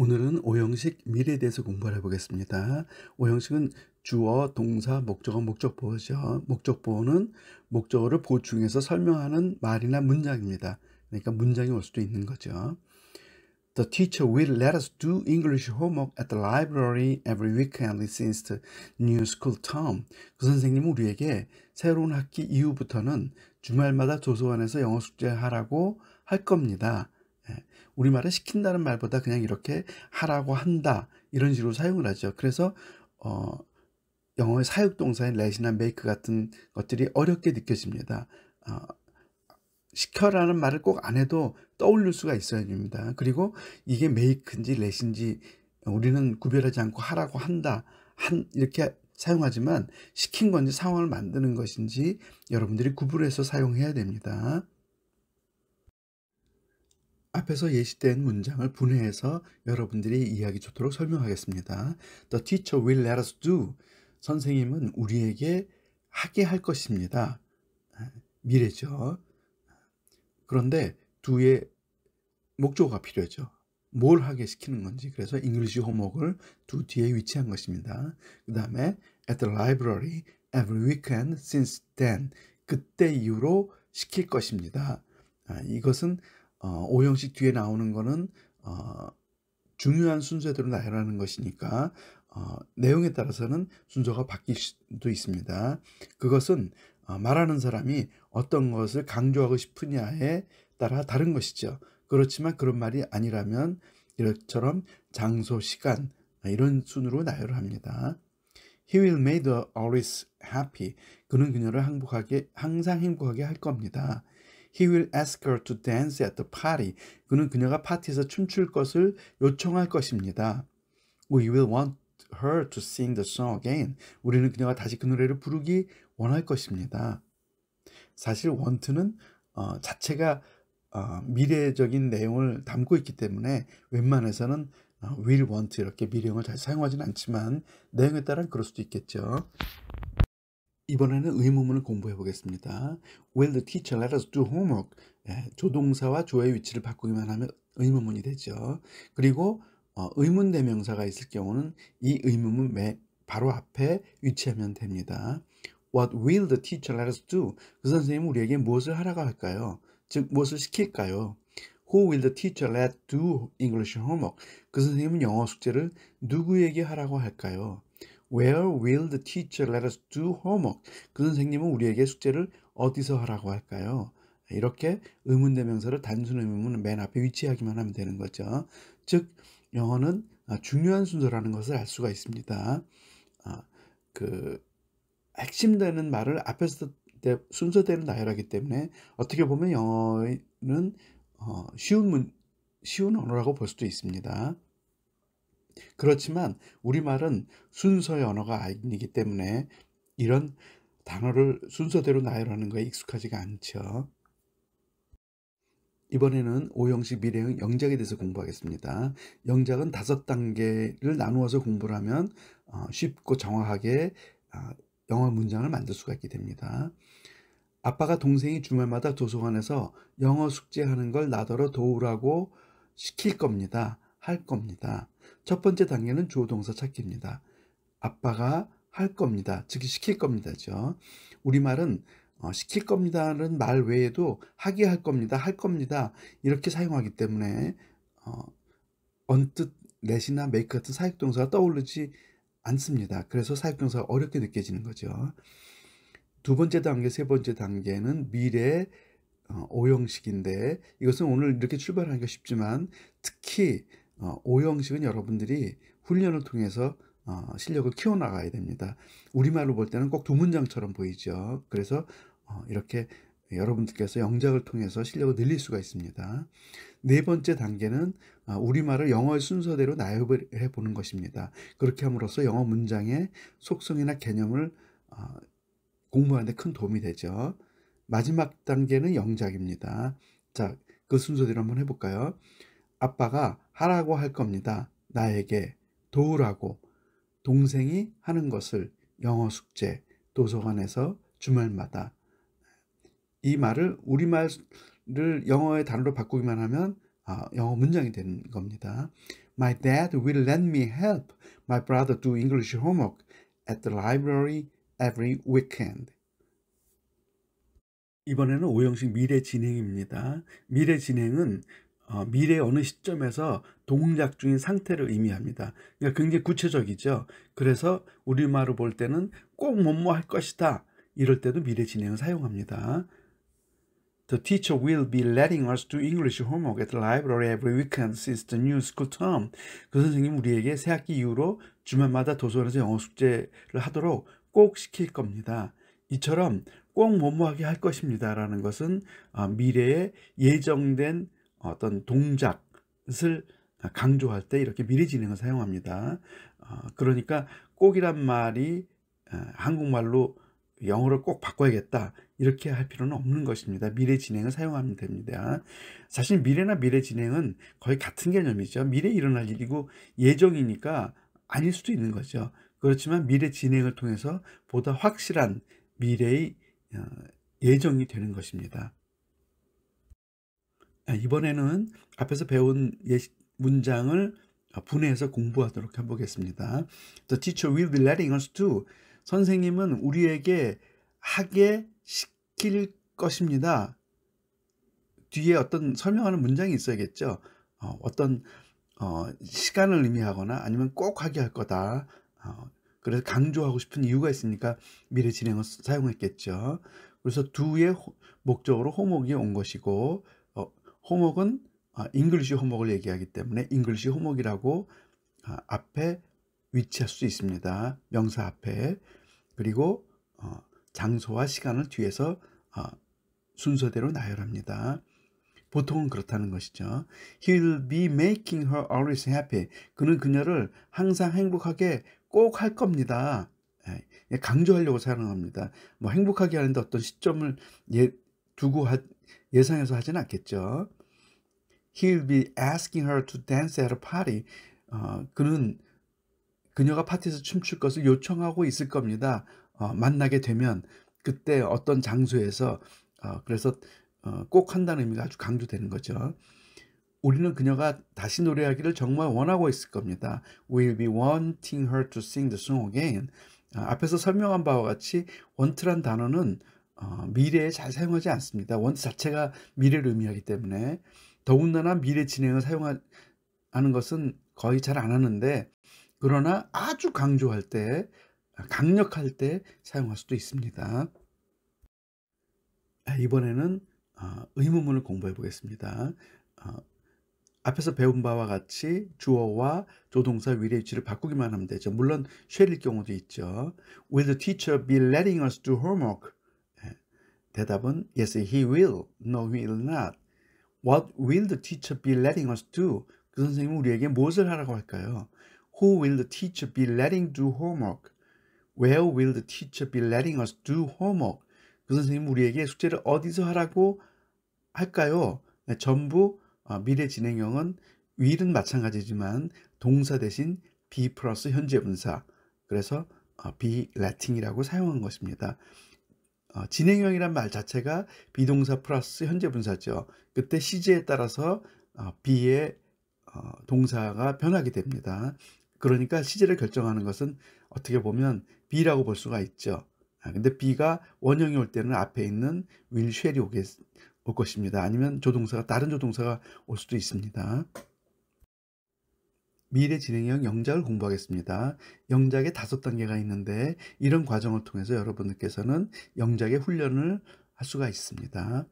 오늘은 오형식 미래에 대해서 공부를 해보겠습니다. 오형식은 주어, 동사, 목적어, 목적보어죠. 목적보어는 목적어를 보충해서 설명하는 말이나 문장입니다. 그러니까 문장이 올 수도 있는 거죠. The teacher will let us do English homework at the library every weekend since the new school term. 그 선생님은 우리에게 새로운 학기 이후부터는 주말마다 도서관에서 영어 숙제하라고 할 겁니다. 우리말은 시킨다는 말보다 그냥 이렇게 하라고 한다 이런 식으로 사용을 하죠. 그래서 영어의 사역동사인 let이나 make 같은 것들이 어렵게 느껴집니다. 시켜라는 말을 꼭 안 해도 떠올릴 수가 있어야 됩니다. 그리고 이게 make인지 let인지 우리는 구별하지 않고 하라고 한다, 이렇게 사용하지만 시킨 건지 상황을 만드는 것인지 여러분들이 구분해서 사용해야 됩니다. 앞에서 예시된 문장을 분해해서 여러분들이 이해하기 좋도록 설명하겠습니다. The teacher will let us do. 선생님은 우리에게 하게 할 것입니다. 미래죠. 그런데 do의 목적어가 필요하죠. 뭘 하게 시키는 건지. 그래서 English homework을 do 뒤에 위치한 것입니다. 그 다음에 at the library every weekend since then. 그때 이후로 시킬 것입니다. 이것은 오형식 뒤에 나오는 거는 중요한 순서대로 나열하는 것이니까 내용에 따라서는 순서가 바뀔 수도 있습니다. 그것은 말하는 사람이 어떤 것을 강조하고 싶으냐에 따라 다른 것이죠. 그렇지만 그런 말이 아니라면 이처럼 장소, 시간 이런 순으로 나열을 합니다. He will make her always happy. 그는 그녀를 항상 행복하게 할 겁니다. He will ask her to dance at the party. 그는 그녀가 파티에서 춤출 것을 요청할 것입니다. We will want her to sing the song again. 우리는 그녀가 다시 그 노래를 부르기 원할 것입니다. 사실 want는 자체가 미래적인 내용을 담고 있기 때문에 웬만해서는 will want 이렇게 미래형을 잘 사용하지는 않지만 내용에 따라 그럴 수도 있겠죠. 이번에는 의문문을 공부해 보겠습니다. Will the teacher let us do homework? 조동사와 조의 위치를 바꾸기만 하면 의문문이 되죠. 그리고 의문대명사가 있을 경우는 이 의문문 바로 앞에 위치하면 됩니다. What will the teacher let us do? 그 선생님은 우리에게 무엇을 하라고 할까요? 즉 무엇을 시킬까요? Who will the teacher let do English homework? 그 선생님은 영어 숙제를 누구에게 하라고 할까요? Where will the teacher let us do homework? 그 선생님은 우리에게 숙제를 어디서 하라고 할까요? 이렇게 의문대명사를 단순 의문문 맨 앞에 위치하기만 하면 되는 거죠. 즉 영어는 중요한 순서라는 것을 알 수가 있습니다. 그 핵심되는 말을 앞에서 순서대로 나열하기 때문에 어떻게 보면 영어는 쉬운 언어라고 볼 수도 있습니다. 그렇지만 우리말은 순서의 언어가 아니기 때문에 이런 단어를 순서대로 나열하는 거에 익숙하지가 않죠. 이번에는 오형식 미래형 영작에 대해서 공부하겠습니다. 영작은 5단계를 나누어서 공부를 하면 쉽고 정확하게 영어 문장을 만들 수가 있게 됩니다. 아빠가 동생이 주말마다 도서관에서 영어 숙제하는 걸 나더러 도우라고 시킬 겁니다. 할 겁니다. 첫 번째 단계는 주어 동사 찾기입니다. 아빠가 할 겁니다. 즉 시킬 겁니다죠. 우리말은 시킬 겁니다는 말 외에도 하게 할 겁니다. 할 겁니다. 이렇게 사용하기 때문에 언뜻 let이나 make 같은 사역동사가 떠오르지 않습니다. 그래서 사역동사가 어렵게 느껴지는 거죠. 두 번째 단계, 세 번째 단계는 미래 오형식인데 이것은 오늘 이렇게 출발하기가 쉽지만 특히 오형식은 여러분들이 훈련을 통해서 실력을 키워나가야 됩니다. 우리말로 볼 때는 꼭 두 문장처럼 보이죠. 그래서 이렇게 여러분들께서 영작을 통해서 실력을 늘릴 수가 있습니다. 네 번째 단계는 우리말을 영어의 순서대로 나열해 보는 것입니다. 그렇게 함으로써 영어 문장의 속성이나 개념을 공부하는 데 큰 도움이 되죠. 마지막 단계는 영작입니다. 자, 그 순서대로 한번 해볼까요? 아빠가 하라고 할 겁니다. 나에게 도우라고. 동생이 하는 것을 영어 숙제, 도서관에서 주말마다. 이 말을 우리말을 영어의 단어로 바꾸기만 하면 영어 문장이 되는 겁니다. My dad will let me help my brother do English homework at the library every weekend. 이번에는 오형식 미래 진행입니다. 미래 진행은 미래 어느 시점에서 동작 중인 상태를 의미합니다. 그러니까 굉장히 구체적이죠. 그래서 우리말로 볼 때는 꼭 뭐뭐 할 것이다. 이럴 때도 미래 진행을 사용합니다. The teacher will be letting us do English homework at the library every weekend since the new school term. 그 선생님 우리에게 새학기 이후로 주말마다 도서관에서 영어 숙제를 하도록 꼭 시킬 겁니다. 이처럼 꼭 뭐뭐하게 할 것입니다 라는 것은 미래에 예정된 어떤 동작을 강조할 때 이렇게 미래 진행을 사용합니다. 그러니까 꼭이란 말이 한국말로 영어를 꼭 바꿔야겠다 이렇게 할 필요는 없는 것입니다. 미래 진행을 사용하면 됩니다. 사실 미래나 미래 진행은 거의 같은 개념이죠. 미래에 일어날 일이고 예정이니까 아닐 수도 있는 거죠. 그렇지만 미래 진행을 통해서 보다 확실한 미래의 예정이 되는 것입니다. 이번에는 앞에서 배운 문장을 분해해서 공부하도록 해보겠습니다. The teacher will be letting us do. 선생님은 우리에게 하게 시킬 것입니다. 뒤에 어떤 설명하는 문장이 있어야겠죠. 어떤 시간을 의미하거나 아니면 꼭 하게 할 거다. 그래서 강조하고 싶은 이유가 있으니까 미래 진행을 사용했겠죠. 그래서 do의 목적으로 homework이 온 것이고 homework은 English homework을 얘기하기 때문에 English homework이라고 앞에 위치할 수 있습니다. 명사 앞에. 그리고 장소와 시간을 뒤에서 순서대로 나열합니다. 보통은 그렇다는 것이죠. He will be making her always happy. 그는 그녀를 항상 행복하게 꼭 할 겁니다. 강조하려고 사용합니다. 뭐 행복하게 하는데 어떤 시점을 두고 예상해서 하진 않겠죠. He will be asking her to dance at a party. 그는 그녀가 파티에서 춤출 것을 요청하고 있을 겁니다. 만나게 되면 그때 어떤 장소에서 그래서 꼭 한다는 의미가 아주 강조되는 거죠. 우리는 그녀가 다시 노래하기를 정말 원하고 있을 겁니다. We'll be wanting her to sing the song again. 앞에서 설명한 바와 같이 want란 단어는 미래에 잘 사용하지 않습니다. want 자체가 미래를 의미하기 때문에 더군다나 미래 진행을 사용하는 것은 거의 잘 안 하는데 그러나 아주 강조할 때, 강력할 때 사용할 수도 있습니다. 이번에는 의문문을 공부해 보겠습니다. 앞에서 배운 바와 같이 주어와 조동사 위의 위치를 바꾸기만 하면 되죠. 물론 shall일 경우도 있죠. Will the teacher be letting us do homework? 대답은 yes, he will. No, he will not. What will the teacher be letting us do? 그 선생님은 우리에게 무엇을 하라고 할까요? Who will the teacher be letting do homework? Where will the teacher be letting us do homework? 그 선생님은 우리에게 숙제를 어디서 하라고 할까요? 전부 미래 진행형은 will은 마찬가지지만 동사 대신 be 플러스 현재 분사, 그래서 be letting이라고 사용한 것입니다. 진행형이란 말 자체가 비동사 플러스 현재 분사죠. 그때 시제에 따라서 be의 동사가 변하게 됩니다. 그러니까 시제를 결정하는 것은 어떻게 보면 be라고 볼 수가 있죠. 근데 be가 원형이 올 때는 앞에 있는 will, shall이 올 것입니다. 아니면 조동사가 다른 조동사가 올 수도 있습니다. 미래 진행형 영작을 공부하겠습니다. 영작에 5단계가 있는데 이런 과정을 통해서 여러분들께서는 영작의 훈련을 할 수가 있습니다.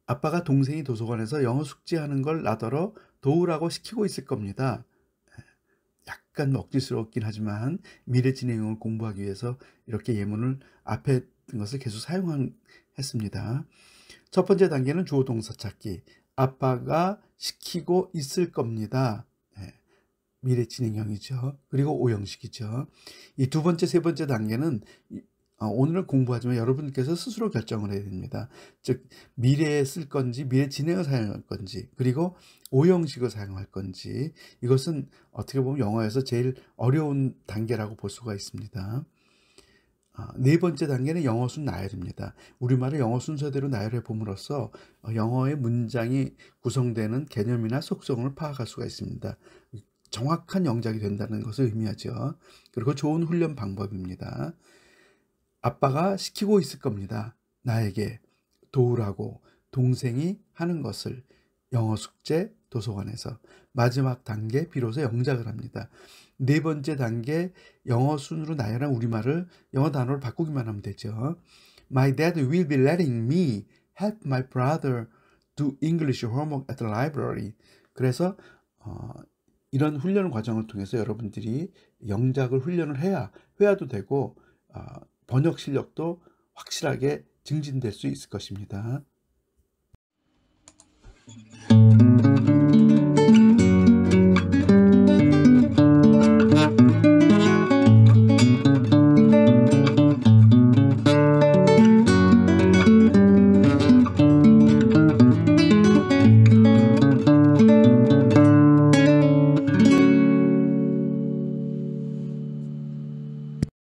아빠가 동생이 도서관에서 영어 숙제하는 걸 나더러 도우라고 시키고 있을 겁니다. 약간 억지스럽긴 하지만 미래 진행형을 공부하기 위해서 이렇게 예문을 앞에 든 것을 계속 사용했습니다. 첫 번째 단계는 주어 동사 찾기. 아빠가 시키고 있을 겁니다. 미래 진행형이죠. 그리고 오형식이죠. 이 두 번째, 세 번째 단계는 오늘은 공부하지만 여러분께서 스스로 결정을 해야 됩니다. 즉 미래에 쓸 건지 미래 진행을 사용할 건지 그리고 오형식을 사용할 건지 이것은 어떻게 보면 영어에서 제일 어려운 단계라고 볼 수가 있습니다. 네 번째 단계는 영어 순 나열입니다. 우리말을 영어 순서대로 나열해 봄으로써 영어의 문장이 구성되는 개념이나 속성을 파악할 수가 있습니다. 정확한 영작이 된다는 것을 의미하죠. 그리고 좋은 훈련 방법입니다. 아빠가 시키고 있을 겁니다. 나에게 도우라고 동생이 하는 것을 영어 숙제 도서관에서. 마지막 단계 비로소 영작을 합니다. 네 번째 단계 영어 순으로 나열한 우리말을 영어 단어로 바꾸기만 하면 되죠. My dad will be letting me help my brother do English homework at the library. 그래서 이런 훈련 과정을 통해서 여러분들이 영작을 훈련을 해야 회화도 되고 번역 실력도 확실하게 증진될 수 있을 것입니다.